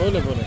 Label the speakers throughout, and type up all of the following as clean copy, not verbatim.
Speaker 1: बोले बोले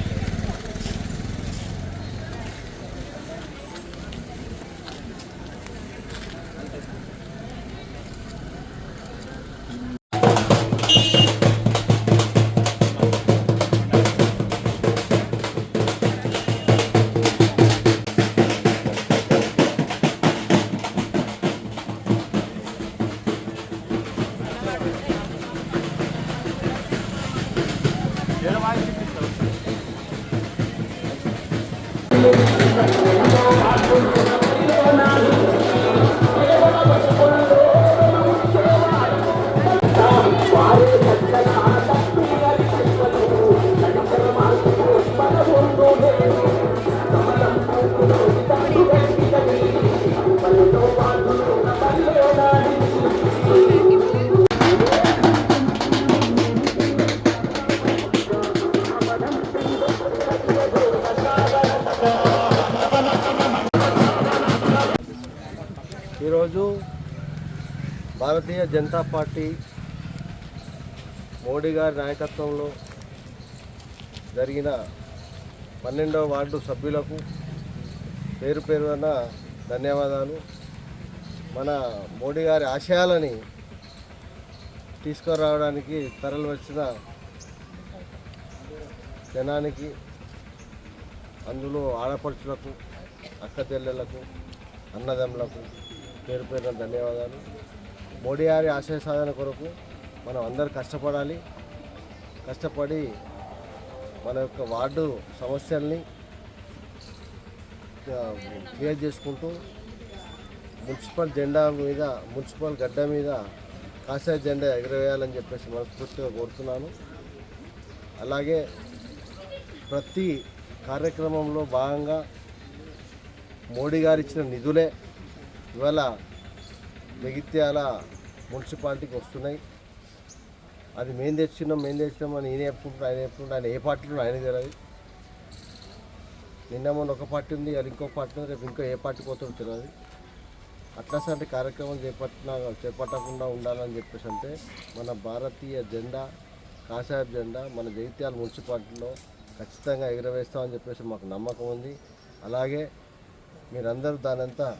Speaker 1: ఈరోజు భారతీయ జనతా పార్టీ మోడీ గారి నాయకత్వంలో జరిగిన 12వ వార్డు సభ్యులకు పేరు పేరున ధన్యవాదాలు. మన మోడీ గారి ఆశయాలని తీసుకురావడానికి తరలి వచ్చిన జనానికి, అందులో ఆడపడుచులకు, అక్క చెల్లెళ్లకు, అన్నదమ్ములకు పేరు పేరున ధన్యవాదాలు. మోడీ గారి ఆశయ సాధన కొరకు మనం అందరు కష్టపడాలి. కష్టపడి మన యొక్క వార్డు సమస్యల్ని క్లియర్ చేసుకుంటూ మున్సిపల్ జెండా మీద, మున్సిపల్ గడ్డ మీద కాషాయ జెండా ఎగరవేయాలని చెప్పేసి మనస్ఫూర్తిగా కోరుతున్నాను. అలాగే ప్రతి కార్యక్రమంలో భాగంగా మోడీ గారు ఇచ్చిన నిధులే ఇవాళ జగిత్యాల మున్సిపాలిటీకి వస్తున్నాయి. అది మేము తెచ్చినాం అని ఈయన చెప్పుకుంటున్నాడు, ఆయన చెప్పుకుంటున్నాడు. ఆయన ఏ పార్టీలో ఆయన తెలియదు. నిన్న మొన్న ఒక పార్టీ ఉంది, అది ఇంకో పార్టీ ఉంది, రేపు ఇంకో ఏ పార్టీ పోతుందో తెలియదు. అట్లాంటి కార్యక్రమం చేపట్టకుండా ఉండాలని చెప్పేసి అంటే మన భారతీయ జెండా, కాషాయ జెండా మన జగిత్యాల మున్సిపాలిటీలో ఖచ్చితంగా ఎగురవేస్తామని చెప్పేసి మాకు నమ్మకం ఉంది. అలాగే మీరందరూ దానంతా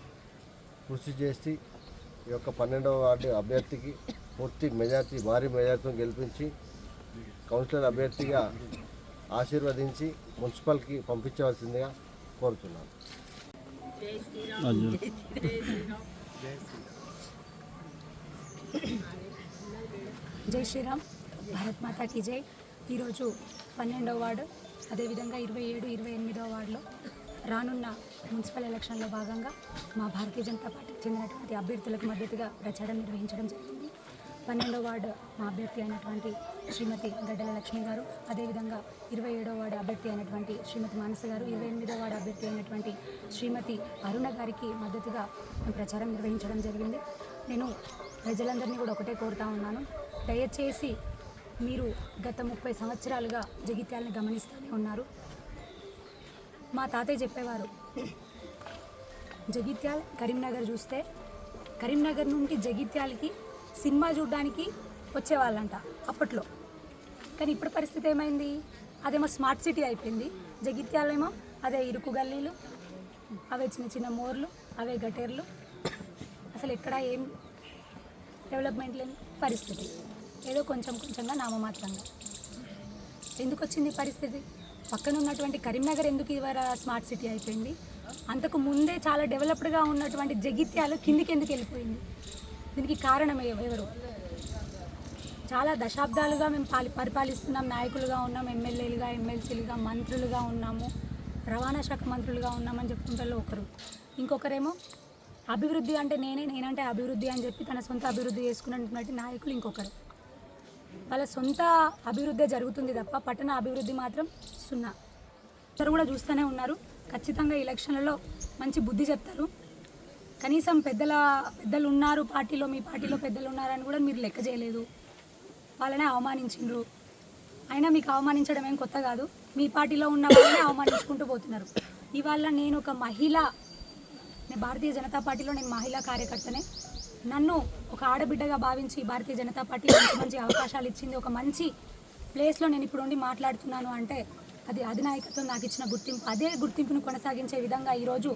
Speaker 1: కృషి చేసి ఈ యొక్క 12వ వార్డు అభ్యర్థికి పూర్తి మెజార్టీ, భారీ మెజార్టీతో గెలిపించి కౌన్సిలర్ అభ్యర్థిగా ఆశీర్వదించి మున్సిపల్కి పంపించవలసిందిగా కోరుతున్నాను.
Speaker 2: జై శ్రీరామ్, భారత్ మాతాకి జై. ఈరోజు 12వ వార్డు, అదేవిధంగా 27, 28వ వార్డులో రానున్న మున్సిపల్ ఎలక్షన్లో భాగంగా మా భారతీయ జనతా పార్టీకి చెందినటువంటి అభ్యర్థులకు మద్దతుగా ప్రచారం నిర్వహించడం జరిగింది. 12వ వార్డు మా అభ్యర్థి అయినటువంటి శ్రీమతి గడ్డల లక్ష్మి గారు, అదేవిధంగా 27వ వార్డు అభ్యర్థి అయినటువంటి శ్రీమతి మానస గారు, 28వ వార్డు అభ్యర్థి అయినటువంటి శ్రీమతి అరుణ గారికి మద్దతుగా ప్రచారం నిర్వహించడం జరిగింది. నేను ప్రజలందరినీ కూడా ఒకటే కోరుతా ఉన్నాను, దయచేసి మీరు గత 30 సంవత్సరాలుగా జగిత్యాలని గమనిస్తూనే ఉన్నారు. మా తాతయ్య చెప్పేవారు, జగిత్యాల కరీంనగర్ చూస్తే కరీంనగర్ నుండి జగిత్యాలకి సినిమా చూడడానికి వచ్చేవాళ్ళంట అప్పట్లో. కానీ ఇప్పుడు పరిస్థితి ఏమైంది? అదేమో స్మార్ట్ సిటీ అయిపోయింది. జగిత్యాలేమో అదే ఇరుకు గల్లీలు, అవే చిన్న చిన్న మోర్లు, అవే గటేర్లు, అసలు ఎక్కడ ఏం డెవలప్మెంట్ లేని పరిస్థితి. ఏదో కొంచెంగా నామమాత్రంగా. ఎందుకు వచ్చింది పరిస్థితి? పక్కన ఉన్నటువంటి కరీంనగర్ ఎందుకు ఇవాళ స్మార్ట్ సిటీ అయిపోయింది? అంతకు ముందే చాలా డెవలప్డ్గా ఉన్నటువంటి జగిత్యాలు కిందికి ఎందుకు వెళ్ళిపోయింది? దీనికి కారణం ఎవరు? చాలా దశాబ్దాలుగా మేము పరిపాలిస్తున్నాం, నాయకులుగా ఉన్నాం, ఎమ్మెల్యేలుగా, ఎమ్మెల్సీలుగా, మంత్రులుగా ఉన్నాము, రవాణా శాఖ మంత్రులుగా ఉన్నామని చెప్పుకుంటారు ఒకరు. ఇంకొకరేమో అభివృద్ధి అంటే నేనంటే అభివృద్ధి అని చెప్పి తన సొంత అభివృద్ధి చేసుకున్నటువంటి నాయకులు ఇంకొకరు. వాళ్ళ సొంత అభివృద్ధి జరుగుతుంది తప్ప పట్టణ అభివృద్ధి మాత్రం సున్నా. అందరూ కూడా చూస్తూనే ఉన్నారు. ఖచ్చితంగా ఎలక్షన్లలో మంచి బుద్ధి చెప్తారు. కనీసం పెద్దలు ఉన్నారు పార్టీలో, మీ పార్టీలో పెద్దలు ఉన్నారని కూడా మీరు లెక్క చేయలేదు. వాళ్ళనే అవమానించిండ్రు. అయినా మీకు అవమానించడం ఏం కొత్త కాదు. మీ పార్టీలో ఉన్న వాళ్ళనే అవమానించుకుంటూ పోతున్నారు. ఇవాళ నేను ఒక మహిళ, నేను భారతీయ జనతా పార్టీలో నేను మహిళా కార్యకర్తనే. నన్ను ఒక ఆడబిడ్డగా భావించి భారతీయ జనతా పార్టీ మంచి మంచి అవకాశాలు ఇచ్చింది. ఒక మంచి ప్లేస్లో నేను ఇప్పుడు ఉండి మాట్లాడుతున్నాను అంటే అది అధినాయకత్వం నాకు ఇచ్చిన గుర్తింపు. అదే గుర్తింపును కొనసాగించే విధంగా ఈరోజు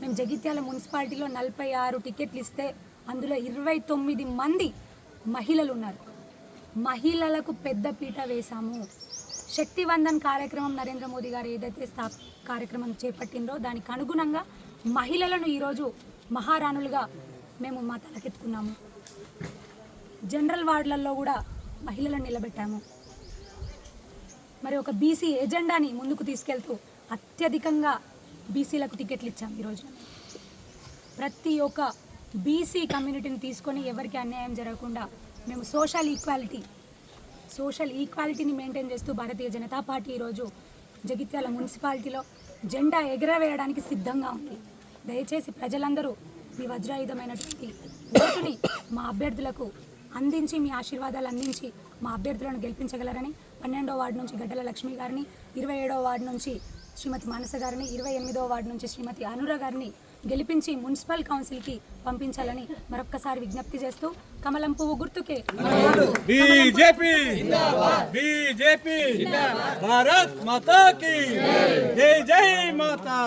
Speaker 2: మేము జగిత్యాల మున్సిపాలిటీలో 46 టికెట్లు ఇస్తే అందులో 29 మంది మహిళలు ఉన్నారు. మహిళలకు పెద్ద పీట వేశాము. శక్తివందన్ కార్యక్రమం నరేంద్ర మోదీ గారు ఏదైతే కార్యక్రమం చేపట్టిందో దానికి అనుగుణంగా మహిళలను ఈరోజు మహారాణులుగా మేము మా తలకెత్తుకున్నాము. జనరల్ వార్డులలో కూడా మహిళలను నిలబెట్టాము. మరి ఒక బీసీ ఎజెండాని ముందుకు తీసుకెళ్తూ అత్యధికంగా బీసీలకు టికెట్లు ఇచ్చాము. ఈరోజు ప్రతి ఒక్క బీసీ కమ్యూనిటీని తీసుకొని ఎవరికి అన్యాయం జరగకుండా మేము సోషల్ ఈక్వాలిటీని మెయింటైన్ చేస్తూ భారతీయ జనతా పార్టీ ఈరోజు జగిత్యాల మున్సిపాలిటీలో జెండా ఎగరవేయడానికి సిద్ధంగా ఉంది. దయచేసి ప్రజలందరూ మీ వజ్రాయుధమైనటువంటి ఓటుని మా అభ్యర్థులకు అందించి మీ ఆశీర్వాదాలు అందించి మా అభ్యర్థులను గెలిపించగలరని 12వ వార్డు నుంచి గడ్డల లక్ష్మి గారిని, 27వ వార్డు నుంచి శ్రీమతి మానస గారిని, 28వ వార్డు నుంచి శ్రీమతి అనుర గారిని గెలిపించి మున్సిపల్ కౌన్సిల్కి పంపించాలని మరొక్కసారి విజ్ఞప్తి చేస్తూ కమలం పువ్వు గుర్తుకే
Speaker 3: బీజేపీ భారత్ మాతా కీ జై జై మాతా.